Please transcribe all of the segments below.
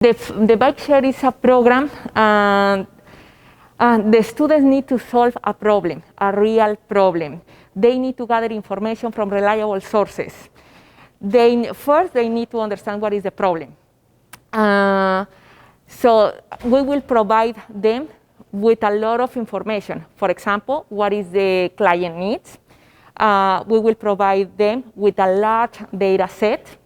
The bike share is a program. The students need to solve a problem, a real problem. They need to gather information from reliable sources. First, they need to understand what is the problem. So we will provide them with a lot of information. For example, what is the client needs? We will provide them with a large data set.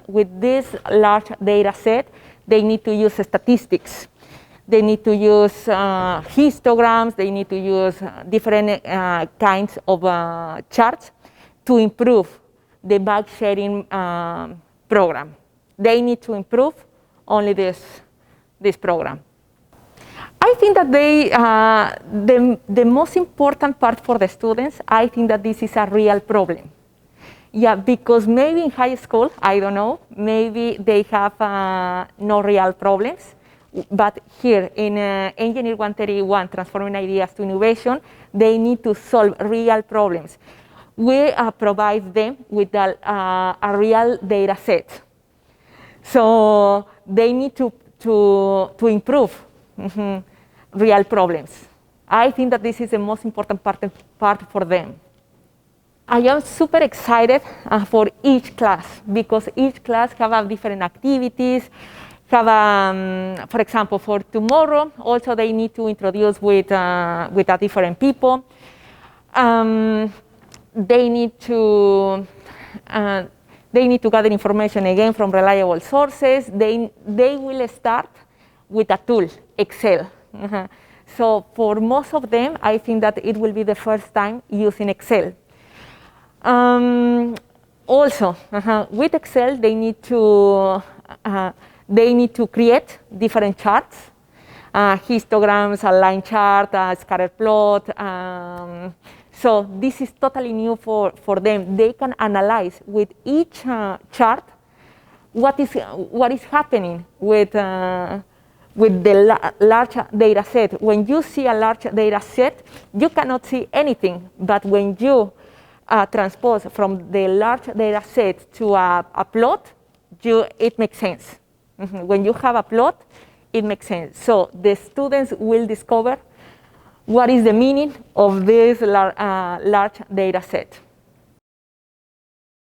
With this large data set, they need to use statistics. They need to use histograms. They need to use different kinds of charts to improve the bike sharing program. They need to improve only this program. I think that the most important part for the students, I think that this is a real problem. Yeah, because maybe in high school, I don't know, maybe they have no real problems. But here in Engineer 131, Transforming Ideas to Innovation, they need to solve real problems. We provide them with a real data set. So they need to improve real problems. I think that this is the most important part for them. I am super excited for each class because each class have different activities. For example, for tomorrow, also they need to introduce with a different people. They need to gather information again from reliable sources. They will start with a tool, Excel. So for most of them, I think that it will be the first time using Excel. Also, with Excel, they need to create different charts, histograms, a line chart, a scatter plot. So this is totally new for them. They can analyze with each chart what is happening with the large data set. When you see a large data set, you cannot see anything. But when you transpose from the large data set to a plot, it makes sense. When you have a plot, it makes sense. So the students will discover what is the meaning of this large data set.